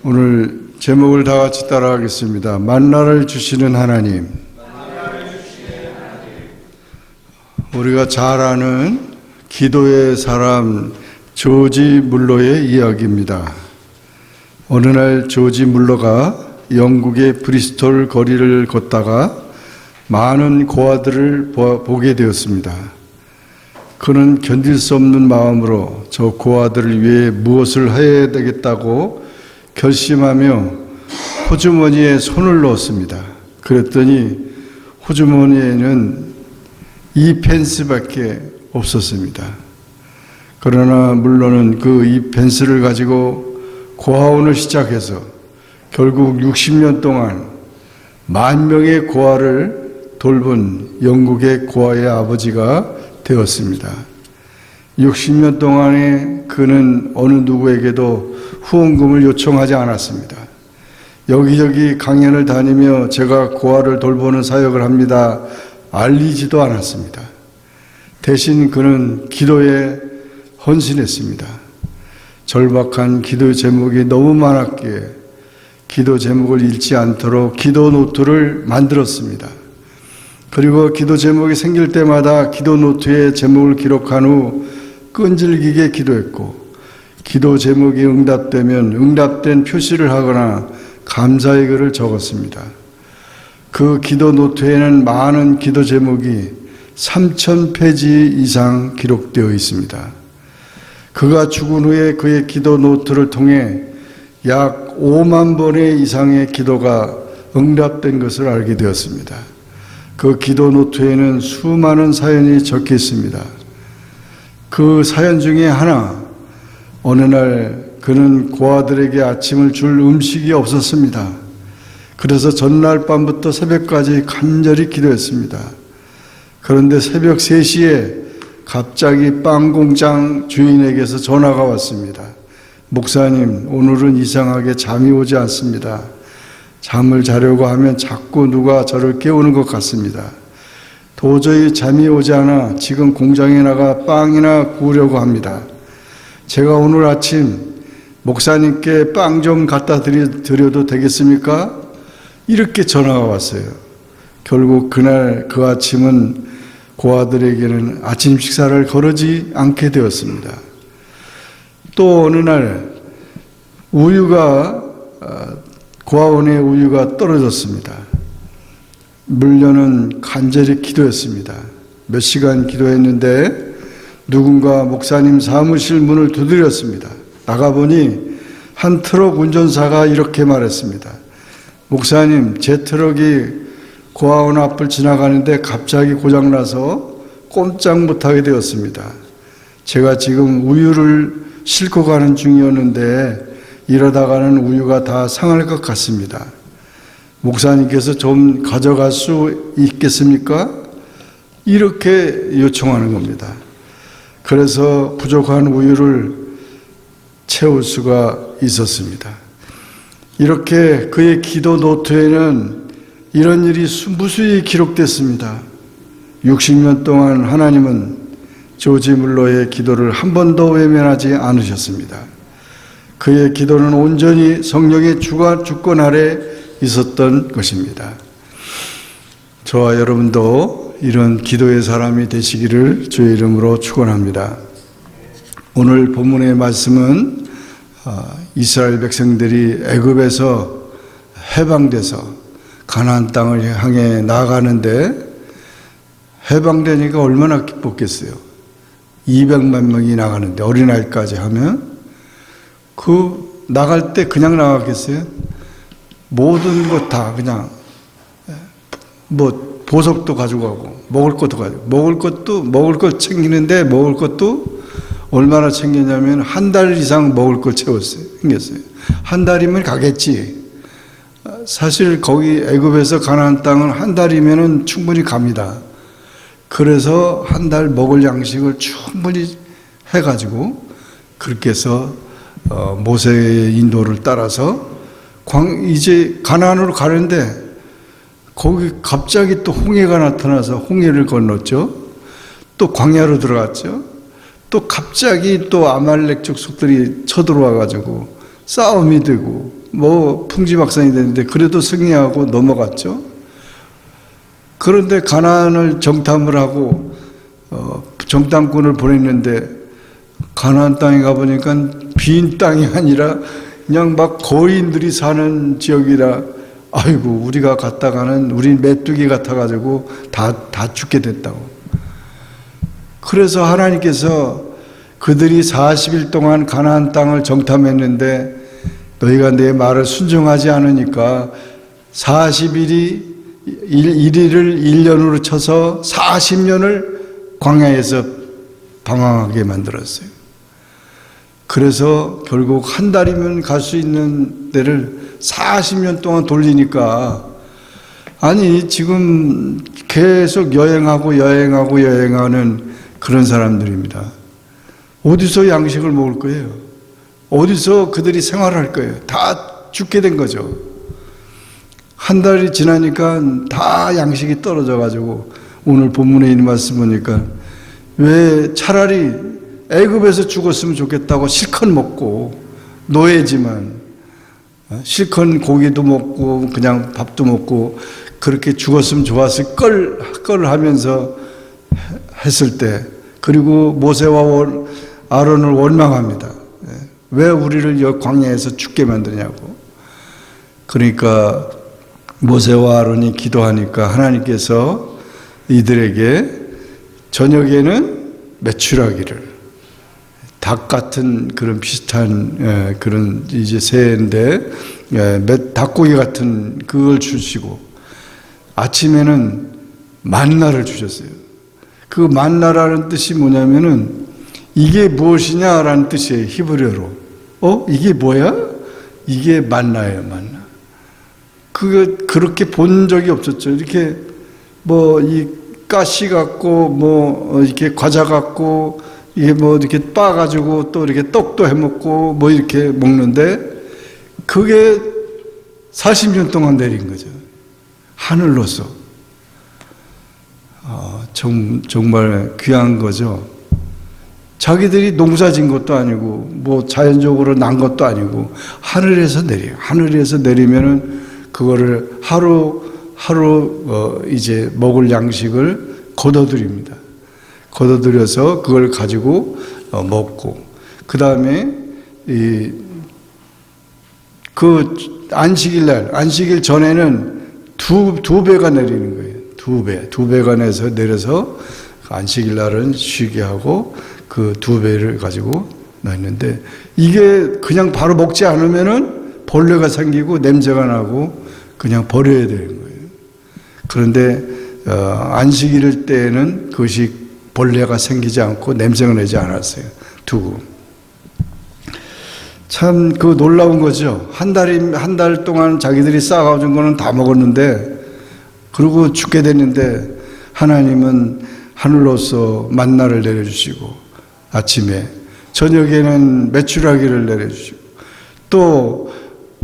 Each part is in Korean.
오늘 제목을 다 같이 따라하겠습니다. 만나를 주시는 하나님. 우리가 잘 아는 기도의 사람 조지 물러의 이야기입니다. 어느 날 조지 물러가 영국의 브리스톨 거리를 걷다가 많은 고아들을 보게 되었습니다. 그는 견딜 수 없는 마음으로 저 고아들을 위해 무엇을 해야 되겠다고 결심하며 호주머니에 손을 넣었습니다. 그랬더니 호주머니에는 2펜스밖에 없었습니다. 그러나 물론은 그 2펜스를 가지고 고아원을 시작해서 결국 60년 동안 10,000명의 고아를 돌본 영국의 고아의 아버지가 되었습니다. 60년 동안에 그는 어느 누구에게도 후원금을 요청하지 않았습니다. 여기저기 강연을 다니며 제가 고아를 돌보는 사역을 합니다. 알리지도 않았습니다. 대신 그는 기도에 헌신했습니다. 절박한 기도 제목이 너무 많았기에 기도 제목을 잃지 않도록 기도 노트를 만들었습니다. 그리고 기도 제목이 생길 때마다 기도 노트에 제목을 기록한 후 끈질기게 기도했고, 기도 제목이 응답되면 응답된 표시를 하거나 감사의 글을 적었습니다. 그 기도 노트에는 많은 기도 제목이 3,000페이지 이상 기록되어 있습니다. 그가 죽은 후에 그의 기도 노트를 통해 약 5만 번의 이상의 기도가 응답된 것을 알게 되었습니다. 그 기도 노트에는 수많은 사연이 적혀 있습니다. 그 사연 중에 하나, 어느 날 그는 고아들에게 아침을 줄 음식이 없었습니다. 그래서 전날 밤부터 새벽까지 간절히 기도했습니다. 그런데 새벽 3시에 갑자기 빵 공장 주인에게서 전화가 왔습니다. 목사님, 오늘은 이상하게 잠이 오지 않습니다. 잠을 자려고 하면 자꾸 누가 저를 깨우는 것 같습니다. 도저히 잠이 오지 않아 지금 공장에 나가 빵이나 구우려고 합니다. 제가 오늘 아침 목사님께 빵 좀 갖다 드려도 되겠습니까? 이렇게 전화가 왔어요. 결국 그날 그 아침은 고아들에게는 아침 식사를 거르지 않게 되었습니다. 또 어느 날 고아원에 우유가 떨어졌습니다. 물려는 간절히 기도했습니다. 몇 시간 기도했는데 누군가 목사님 사무실 문을 두드렸습니다. 나가보니 한 트럭 운전사가 이렇게 말했습니다. 목사님, 제 트럭이 고아원 앞을 지나가는데 갑자기 고장나서 꼼짝 못하게 되었습니다. 제가 지금 우유를 싣고 가는 중이었는데 이러다가는 우유가 다 상할 것 같습니다. 목사님께서 좀 가져갈 수 있겠습니까? 이렇게 요청하는 겁니다. 그래서 부족한 우유를 채울 수가 있었습니다. 이렇게 그의 기도 노트에는 이런 일이 무수히 기록됐습니다. 60년 동안 하나님은 조지 물러의 기도를 한 번도 외면하지 않으셨습니다. 그의 기도는 온전히 성령의 주권 아래 있었던 것입니다. 저와 여러분도 이런 기도의 사람이 되시기를 주의 이름으로 축원합니다. 오늘 본문의 말씀은 이스라엘 백성들이 애굽에서 해방돼서 가나안 땅을 향해 나아가는데 해방되니까 얼마나 기뻤겠어요. 200만 명이 나가는데 어린아이까지 하면 나갈 때 그냥 나가겠어요? 모든 것 다 그냥 보석도 가져가고 먹을 것도 가지고 먹을 것 챙기는데 먹을 것도 얼마나 챙겼냐면 한 달 이상 먹을 걸 챙겼어요. 한 달이면 가겠지. 사실 거기 애굽에서 가나안 땅은 한 달이면은 충분히 갑니다. 그래서 한 달 먹을 양식을 충분히 해가지고 그렇게 해서 모세의 인도를 따라서 이제 가나안으로 가는데 거기 갑자기 또 홍해가 나타나서 홍해를 건넜죠. 또 광야로 들어갔죠. 또 갑자기 또 아말렉 족속들이 쳐들어와 가지고 싸움이 되고 뭐 풍지박산이 됐는데 그래도 승리하고 넘어갔죠. 그런데 가나안을 정탐을 하고 정탐꾼을 보냈는데 가나안 땅에 가보니까 빈 땅이 아니라 그냥 막 거인들이 사는 지역이라, 아이고 우리가 갔다가는 우린 메뚜기 같아가지고 다 죽게 됐다고. 그래서 하나님께서 그들이 40일 동안 가나안 땅을 정탐했는데 너희가 내 말을 순종하지 않으니까 40일이 1일을 1년으로 쳐서 40년을 광야에서 방황하게 만들었어요. 그래서 결국 한 달이면 갈 수 있는 데를 40년 동안 돌리니까, 아니 지금 계속 여행하는 그런 사람들입니다. 어디서 양식을 먹을 거예요? 어디서 그들이 생활할 거예요? 다 죽게 된 거죠. 한 달이 지나니까 다 양식이 떨어져 가지고 오늘 본문에 있는 말씀 보니까 왜 차라리 애굽에서 죽었으면 좋겠다고 실컷 먹고, 노예지만 실컷 고기도 먹고 그냥 밥도 먹고 그렇게 죽었으면 좋았을 걸 하면서 했을 때, 그리고 모세와 아론을 원망합니다. 왜 우리를 광야에서 죽게 만드냐고. 그러니까 모세와 아론이 기도하니까 하나님께서 이들에게 저녁에는 메추라기를, 닭 같은 그런 비슷한 그런 이제 새인데 닭고기 같은 그걸 주시고, 아침에는 만나를 주셨어요. 그 만나라는 뜻이 뭐냐면은 이게 무엇이냐라는 뜻이에요. 히브리어로. 이게 뭐야? 이게 만나예요, 만나. 그렇게 본 적이 없었죠. 이렇게 뭐 이 가시 같고 뭐 이렇게 과자 같고 이게 뭐 이렇게 빻아가지고 또 이렇게 떡도 해 먹고 뭐 이렇게 먹는데, 그게 40년 동안 내린 거죠. 하늘로서. 정말 귀한 거죠. 자기들이 농사 짓는 것도 아니고 뭐 자연적으로 난 것도 아니고 하늘에서 내려요. 하늘에서 내리면은 그거를 하루 이제 먹을 양식을 거둬들입니다. 거둬들여서 그걸 가지고 먹고, 그 다음에 그 안식일 전에는 두 배가 내리는 거예요. 두 배가 내려서 안식일 날은 쉬게 하고 그 두 배를 가지고 놨는데, 이게 그냥 바로 먹지 않으면은 벌레가 생기고 냄새가 나고 그냥 버려야 되는 거예요. 그런데 안식일 때에는 그것이 벌레가 생기지 않고 냄새가 나지 않았어요. 두고. 참 그 놀라운 거죠. 한 달 동안 자기들이 쌓아준 거는 다 먹었는데, 그리고 죽게 됐는데 하나님은 하늘로서 만나를 내려주시고, 아침에 저녁에는 메추라기를 내려주시고, 또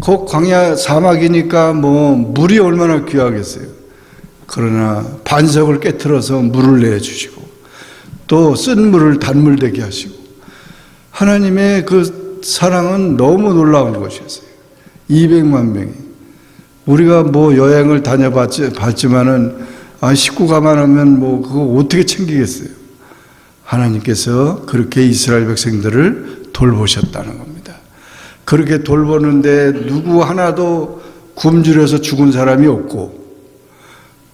그 광야 사막이니까 뭐 물이 얼마나 귀하겠어요. 그러나 반석을 깨트려서 물을 내주시고, 또 쓴 물을 단물 되게 하시고, 하나님의 그 사랑은 너무 놀라운 것이었어요. 200만 명이. 우리가 뭐 여행을 다녀봤지만은 식구가만 하면 뭐 그거 어떻게 챙기겠어요. 하나님께서 그렇게 이스라엘 백성들을 돌보셨다는 겁니다. 그렇게 돌보는데 누구 하나도 굶주려서 죽은 사람이 없고,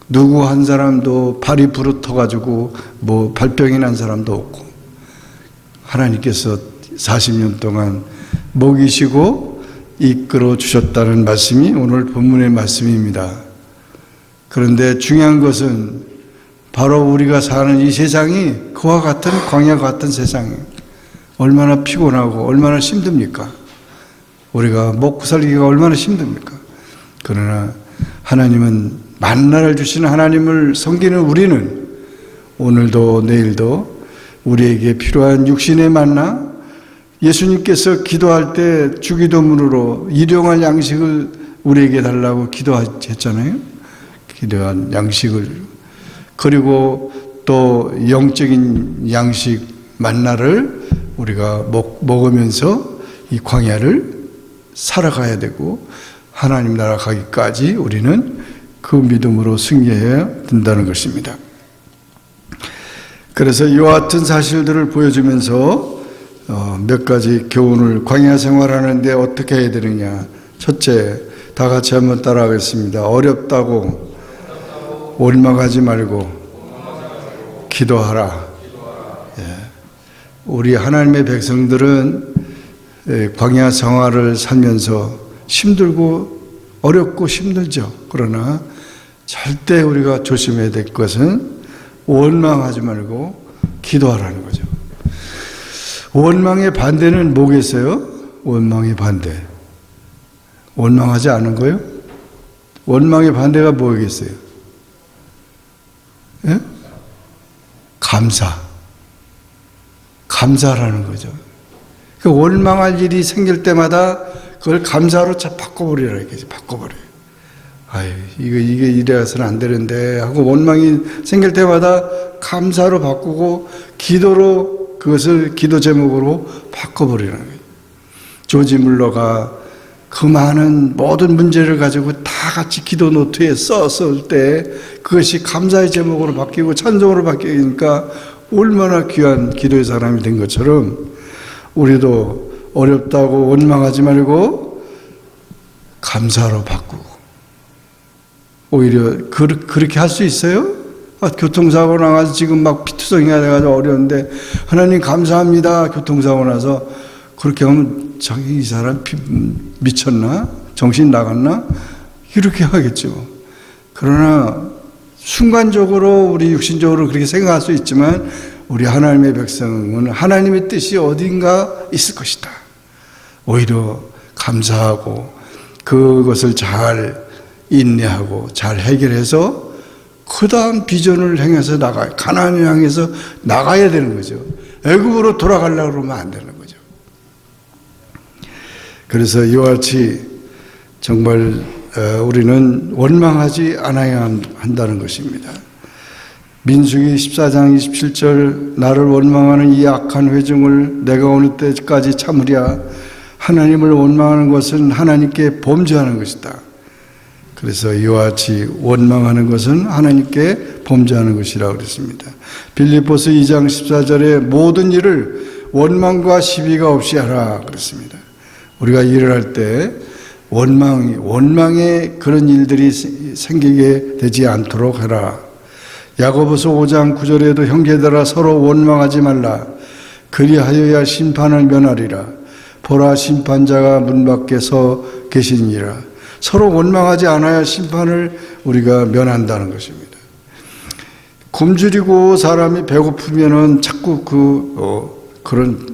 누구 한 사람도 발이 부르터가지고 뭐 발병이 난 사람도 없고, 하나님께서 40년 동안 먹이시고 이끌어 주셨다는 말씀이 오늘 본문의 말씀입니다. 그런데 중요한 것은 바로 우리가 사는 이 세상이 그와 같은 광야 같은 세상이 얼마나 피곤하고 얼마나 힘듭니까? 우리가 먹고 살기가 얼마나 힘듭니까? 그러나 하나님은 만나를 주시는 하나님을 섬기는 우리는 오늘도 내일도 우리에게 필요한 육신의 만나, 예수님께서 기도할 때 주기도문으로 일용할 양식을 우리에게 달라고 기도했잖아요. 기도한 양식을, 그리고 또 영적인 양식 만나를 우리가 먹으면서 이 광야를 살아가야 되고 하나님 나라 가기까지 우리는 그 믿음으로 승리해야 된다는 것입니다. 그래서 이와 같은 사실들을 보여주면서 몇 가지 교훈을 광야 생활하는데 어떻게 해야 되느냐. 첫째, 다 같이 한번 따라하겠습니다. 어렵다고 원망하지 말고 기도하라. 예. 우리 하나님의 백성들은 광야 생활을 살면서 힘들고 어렵고 힘들죠. 그러나 절대 우리가 조심해야 될 것은 원망하지 말고 기도하라는 거죠. 원망의 반대는 뭐겠어요? 원망의 반대. 원망하지 않은 거예요? 원망의 반대가 뭐겠어요? 예? 감사라는 거죠. 그 원망할 일이 생길 때마다 그걸 감사로 바꿔버리라 이렇게 바꿔버려요. 아유, 이게 이래서는 안 되는데 하고 원망이 생길 때마다 감사로 바꾸고 기도로 그것을 기도 제목으로 바꿔버리는 거예요. 조지 물러가 그 많은 모든 문제를 가지고 다 같이 기도 노트에 썼을 때 그것이 감사의 제목으로 바뀌고 찬송으로 바뀌니까 얼마나 귀한 기도의 사람이 된 것처럼 우리도 어렵다고 원망하지 말고 감사로 바꾸고 오히려 그렇게 할 수 있어요? 교통사고 나가서 지금 막 피투성이가 돼가지고 어려운데 하나님 감사합니다. 교통사고 나서 그렇게 하면 이 사람 미쳤나? 정신 나갔나? 이렇게 하겠죠. 그러나 순간적으로 우리 육신적으로 그렇게 생각할 수 있지만 우리 하나님의 백성은 하나님의 뜻이 어딘가 있을 것이다. 오히려 감사하고 그것을 잘 인내하고 잘 해결해서 그 다음 비전을 향해서 나가요. 가나안을 향해서 나가야 되는 거죠. 애굽으로 돌아가려고 그러면 안 되는 거죠. 그래서 이와 같이 정말 우리는 원망하지 않아야 한다는 것입니다. 민수기 14장 27절 나를 원망하는 이 악한 회중을 내가 어느 때까지 참으랴. 하나님을 원망하는 것은 하나님께 범죄하는 것이다. 그래서 이와 같이 원망하는 것은 하나님께 범죄하는 것이라고 그랬습니다. 빌립보서 2장 14절에 모든 일을 원망과 시비가 없이 하라 그랬습니다. 우리가 일을 할 때 원망의 그런 일들이 생기게 되지 않도록 하라. 야고보서 5장 9절에도 형제들아 서로 원망하지 말라. 그리하여야 심판을 면하리라. 보라 심판자가 문 밖에 서 계시니라. 서로 원망하지 않아야 심판을 우리가 면한다는 것입니다. 굶주리고 사람이 배고프면은 자꾸 그런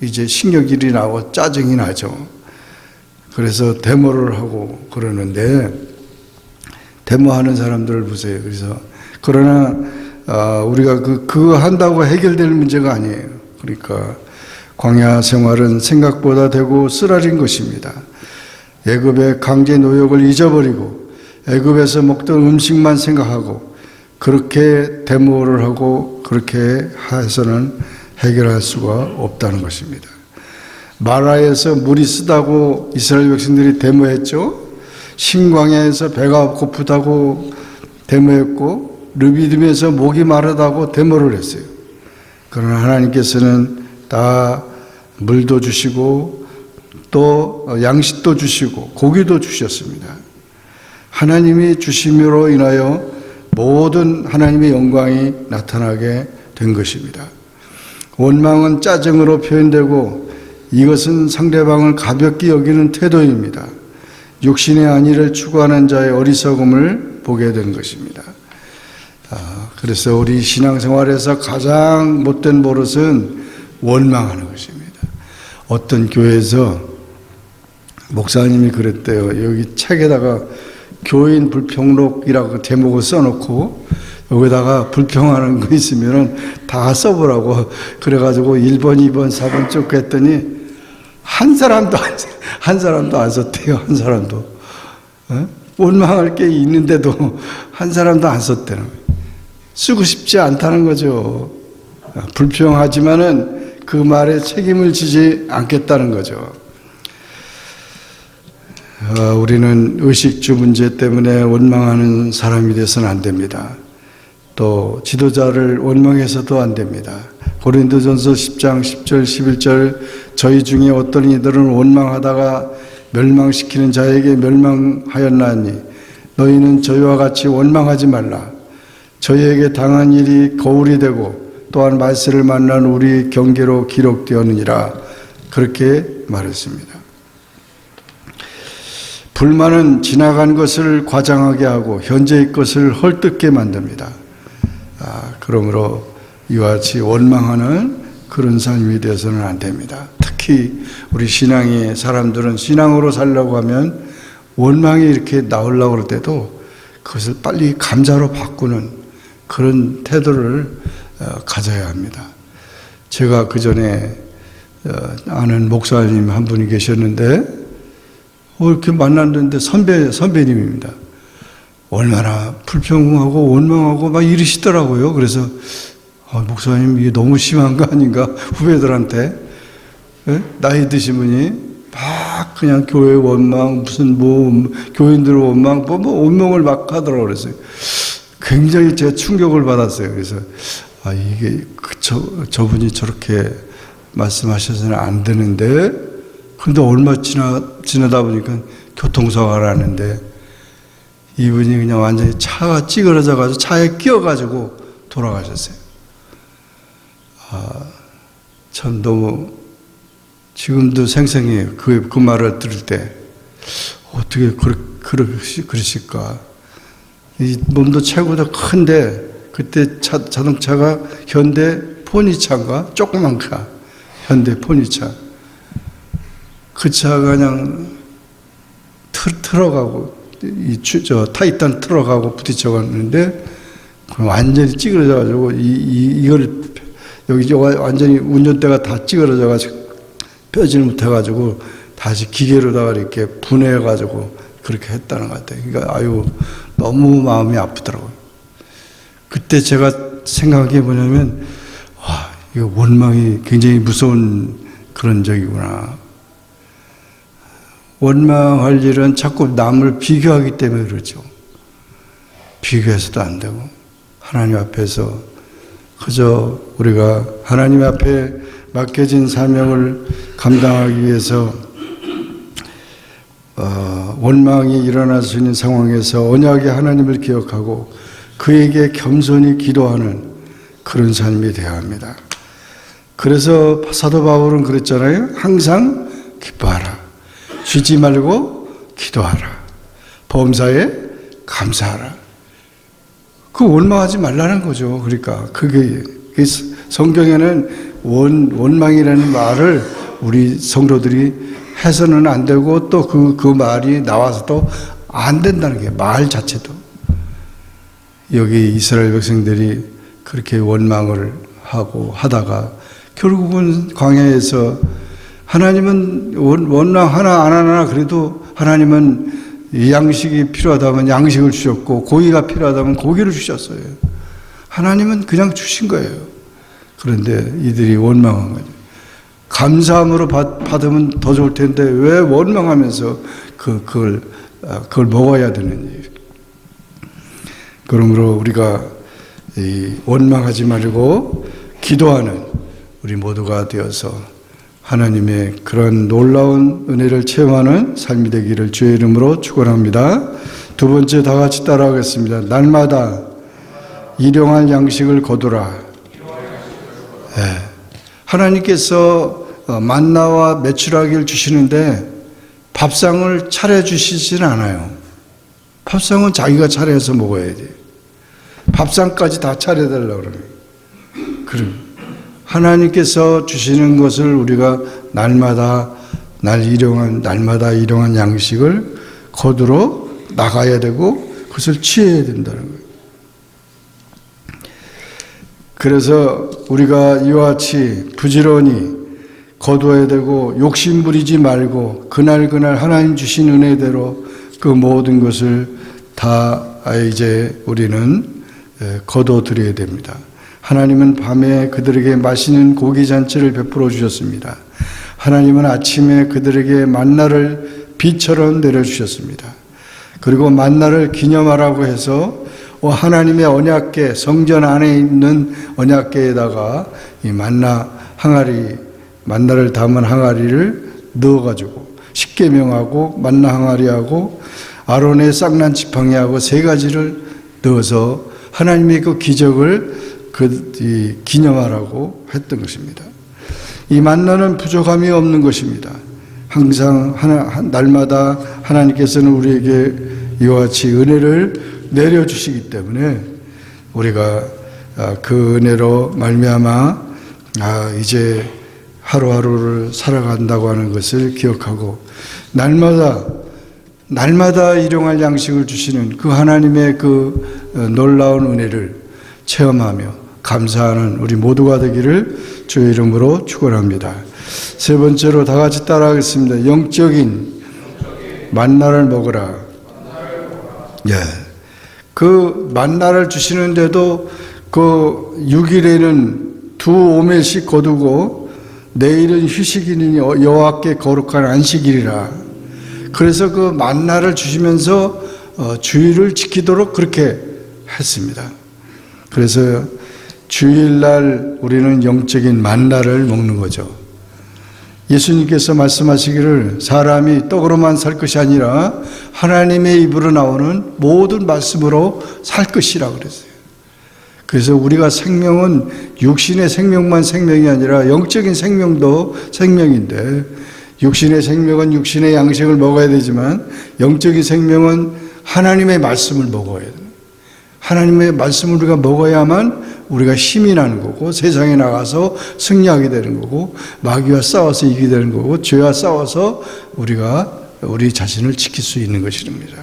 이제 식욕일이 나고 짜증이 나죠. 그래서 데모를 하고 그러는데 데모하는 사람들을 보세요. 그러나 우리가 그거 한다고 해결될 문제가 아니에요. 그러니까 광야 생활은 생각보다 되고 쓰라린 것입니다. 애굽의 강제 노역을 잊어버리고 애굽에서 먹던 음식만 생각하고 그렇게 데모를 하고 그렇게 해서는 해결할 수가 없다는 것입니다. 마라에서 물이 쓰다고 이스라엘 백성들이 데모했죠. 신광야에서 배가 고프다고 데모했고 르비딤에서 목이 마르다고 데모를 했어요. 그러나 하나님께서는 다 물도 주시고 또 양식도 주시고 고기도 주셨습니다. 하나님이 주심으로 인하여 모든 하나님의 영광이 나타나게 된 것입니다. 원망은 짜증으로 표현되고 이것은 상대방을 가볍게 여기는 태도입니다. 육신의 안위를 추구하는 자의 어리석음을 보게 된 것입니다. 그래서 우리 신앙생활에서 가장 못된 버릇은 원망하는 것입니다. 어떤 교회에서 목사님이 그랬대요. 여기 책에다가 교인 불평록이라고 제목을 써놓고 여기다가 불평하는 거 있으면 다 써보라고 그래가지고 1번, 2번, 4번 쭉 했더니 한 사람도 안 썼대요. 한 사람도. 원망할 게 있는데도 한 사람도 안 썼대요. 쓰고 싶지 않다는 거죠. 불평하지만은 그 말에 책임을 지지 않겠다는 거죠. 우리는 의식주 문제 때문에 원망하는 사람이 되서는 안 됩니다. 또 지도자를 원망해서도 안 됩니다. 고린도전서 10장 10절 11절 저희 중에 어떤 이들은 원망하다가 멸망시키는 자에게 멸망하였나니 너희는 저희와 같이 원망하지 말라. 저희에게 당한 일이 거울이 되고 또한 말세를 만난 우리 경계로 기록되었느니라. 그렇게 말했습니다. 불만은 지나간 것을 과장하게 하고 현재의 것을 헐뜯게 만듭니다. 그러므로 이와 같이 원망하는 그런 삶이 되어서는 안 됩니다. 특히 우리 신앙의 사람들은 신앙으로 살려고 하면 원망이 이렇게 나오려고 할 때도 그것을 빨리 감사로 바꾸는 그런 태도를 가져야 합니다. 제가 그 전에 아는 목사님 한 분이 계셨는데 이렇게 만났는데 선배님입니다. 얼마나 불평하고 원망하고 막 이러시더라고요. 그래서 목사님 이게 너무 심한 거 아닌가 후배들한테 나이 드신 분이 막 그냥 교회 원망 무슨 교인들 원망 뭐 원망을 막 하더라고요. 그래서 굉장히 제가 충격을 받았어요. 그래서 이게 저분이 저렇게 말씀하셔서는 안 되는데 근데 얼마 지나다 보니까 교통사고를 하는데 이분이 그냥 완전히 차가 찌그러져가지고 차에 끼어가지고 돌아가셨어요. 참 너무 지금도 생생해요. 그 말을 들을 때 어떻게 그러실까. 이 몸도 체구도 큰데 그때 자동차가 현대 포니차인가 조그만 차 현대 포니차 그 차가 그냥 트럭하고 타이탄 트럭하고 부딪혀갔는데 완전히 찌그러져가지고 이걸 여기 완전히 운전대가 다 찌그러져가지고 펴지를 못해가지고 다시 기계로다가 이렇게 분해해가지고 그렇게 했다는 것 같아요. 그러니까 너무 마음이 아프더라고요. 그때 제가 생각해 보냐면 이거 원망이 굉장히 무서운 그런 적이구나. 원망할 일은 자꾸 남을 비교하기 때문에 그렇죠. 비교해서도 안 되고 하나님 앞에서 그저 우리가 하나님 앞에 맡겨진 사명을 감당하기 위해서 원망이 일어날 수 있는 상황에서 언약의 하나님을 기억하고 그에게 겸손히 기도하는 그런 삶이 되어야 합니다. 그래서 사도 바울은 그랬잖아요. 항상 기뻐하라. 쉬지 말고 기도하라. 범사에 감사하라. 원망하지 말라는 거죠. 그러니까 그게 성경에는 원망이라는 말을 우리 성도들이 해서는 안 되고 또 그 말이 나와서도 안 된다는 게 말 자체도. 여기 이스라엘 백성들이 그렇게 원망을 하다가 결국은 광야에서 하나님은 원망 하나 안 하나 그래도 하나님은 양식이 필요하다면 양식을 주셨고 고기가 필요하다면 고기를 주셨어요. 하나님은 그냥 주신 거예요. 그런데 이들이 원망한 거죠. 감사함으로 받으면 더 좋을 텐데 왜 원망하면서 그걸 먹어야 되는지. 그러므로 우리가 원망하지 말고 기도하는 우리 모두가 되어서 하나님의 그런 놀라운 은혜를 체험하는 삶이 되기를 주의 이름으로 축원합니다. 두 번째 다 같이 따라하겠습니다. 날마다 일용할 양식을 거두라. 네. 하나님께서 만나와 메추라기를 주시는데 밥상을 차려주시지는 않아요. 밥상은 자기가 차려서 먹어야 돼. 밥상까지 다 차려달라고 그러면. 그럼 하나님께서 주시는 것을 우리가 날마다 일용한 양식을 거두러 나가야 되고 그것을 취해야 된다는 거예요. 그래서 우리가 이와 같이 부지런히 거두어야 되고 욕심 부리지 말고 그날 하나님 주신 은혜대로 그 모든 것을 다 이제 우리는 거둬 드려야 됩니다. 하나님은 밤에 그들에게 맛있는 고기 잔치를 베풀어 주셨습니다. 하나님은 아침에 그들에게 만나를 비처럼 내려주셨습니다. 그리고 만나를 기념하라고 해서 하나님의 언약궤, 성전 안에 있는 언약궤에다가 이 만나를 담은 항아리를 넣어가지고 십계명하고 만나 항아리하고 아론의 쌍난 지팡이하고 세 가지를 넣어서 하나님의 그 기적을 기념하라고 했던 것입니다. 이 만나는 부족함이 없는 것입니다. 항상 날마다 하나님께서는 우리에게 이와 같이 은혜를 내려주시기 때문에 우리가 그 은혜로 말미암아 이제 하루하루를 살아간다고 하는 것을 기억하고 날마다 일용할 양식을 주시는 그 하나님의 그 놀라운 은혜를 체험하며 감사하는 우리 모두가 되기를 주의 이름으로 축원합니다. 세 번째로 다 같이 따라하겠습니다. 영적인 만나를 먹으라. 예. 그 만나를 주시는데도 그 6일에는 두 오멜씩 거두고 내일은 휴식이니 여호와께 거룩한 안식일이라. 그래서 그 만나를 주시면서 주일을 지키도록 그렇게 했습니다. 그래서 주일날 우리는 영적인 만나를 먹는 거죠. 예수님께서 말씀하시기를 사람이 떡으로만 살 것이 아니라 하나님의 입으로 나오는 모든 말씀으로 살 것이라고 그랬어요. 그래서 우리가 생명은 육신의 생명만 생명이 아니라 영적인 생명도 생명인데 육신의 생명은 육신의 양식을 먹어야 되지만 영적인 생명은 하나님의 말씀을 먹어야 돼요. 하나님의 말씀을 우리가 먹어야만 우리가 힘이 나는 거고 세상에 나가서 승리하게 되는 거고 마귀와 싸워서 이기게 되는 거고 죄와 싸워서 우리가 우리 자신을 지킬 수 있는 것입니다.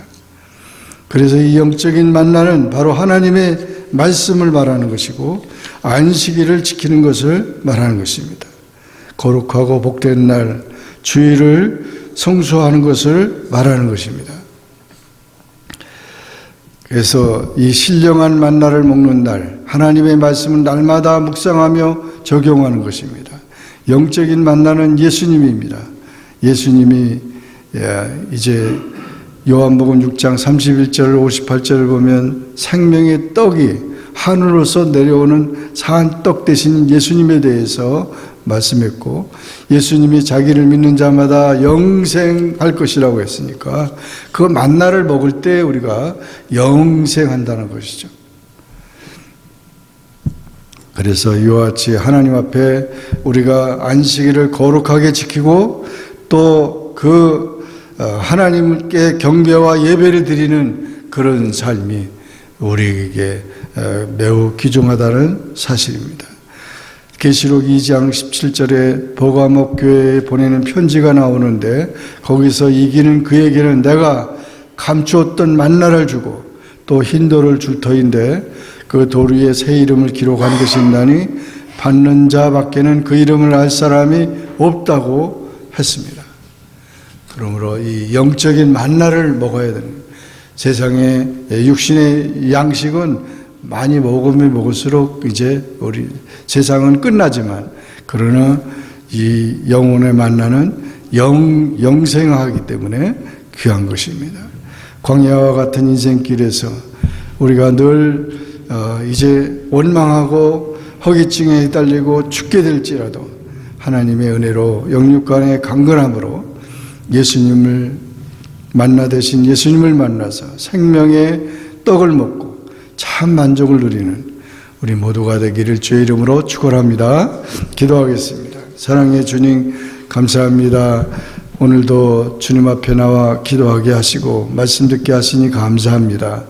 그래서 이 영적인 만나는 바로 하나님의 말씀을 말하는 것이고 안식일을 지키는 것을 말하는 것입니다. 거룩하고 복된 날 주일을 성수하는 것을 말하는 것입니다. 그래서 이 신령한 만나를 먹는 날 하나님의 말씀은 날마다 묵상하며 적용하는 것입니다. 영적인 만나는 예수님입니다. 예수님이 이제 요한복음 6장 31절 58절을 보면 생명의 떡이 하늘로서 내려오는 사한 떡 되신 예수님에 대해서 말씀했고 예수님이 자기를 믿는 자마다 영생할 것이라고 했으니까 그 만나를 먹을 때 우리가 영생한다는 것이죠. 그래서 이와 같이 하나님 앞에 우리가 안식일을 거룩하게 지키고 또 그 하나님께 경배와 예배를 드리는 그런 삶이 우리에게 매우 귀중하다는 사실입니다. 계시록 2장 17절에 버가목 교회에 보내는 편지가 나오는데 거기서 이기는 그에게는 내가 감추었던 만나를 주고 또 흰 돌을 줄 터인데 그 돌 위에 새 이름을 기록한 것이 있나니 받는 자밖에는 그 이름을 알 사람이 없다고 했습니다. 그러므로 이 영적인 만나를 먹어야 되는 세상의 육신의 양식은 많이 먹으면 먹을수록 이제 우리 세상은 끝나지만 그러나 이 영혼의 만나는 영생하기 때문에 귀한 것입니다. 광야와 같은 인생길에서 우리가 늘 이제 원망하고 허기증에 달리고 죽게 될지라도 하나님의 은혜로 영육간의 강건함으로 예수님을 만나 대신 예수님을 만나서 생명의 떡을 먹고 참 만족을 누리는 우리 모두가 되기를 주의 이름으로 축원합니다. 기도하겠습니다. 사랑의 주님 감사합니다. 오늘도 주님 앞에 나와 기도하게 하시고 말씀 듣게 하시니 감사합니다.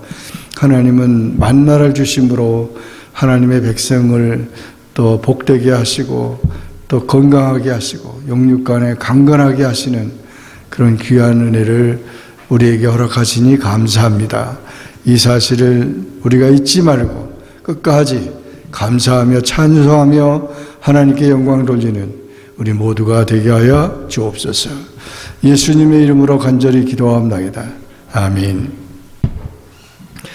하나님은 만나를 주심으로 하나님의 백성을 또 복되게 하시고 또 건강하게 하시고 영육간에 강건하게 하시는 그런 귀한 은혜를 우리에게 허락하시니 감사합니다. 이 사실을 우리가 잊지 말고 끝까지 감사하며 찬송하며 하나님께 영광 돌리는 우리 모두가 되게 하여 주옵소서. 예수님의 이름으로 간절히 기도하옵나이다. 아멘.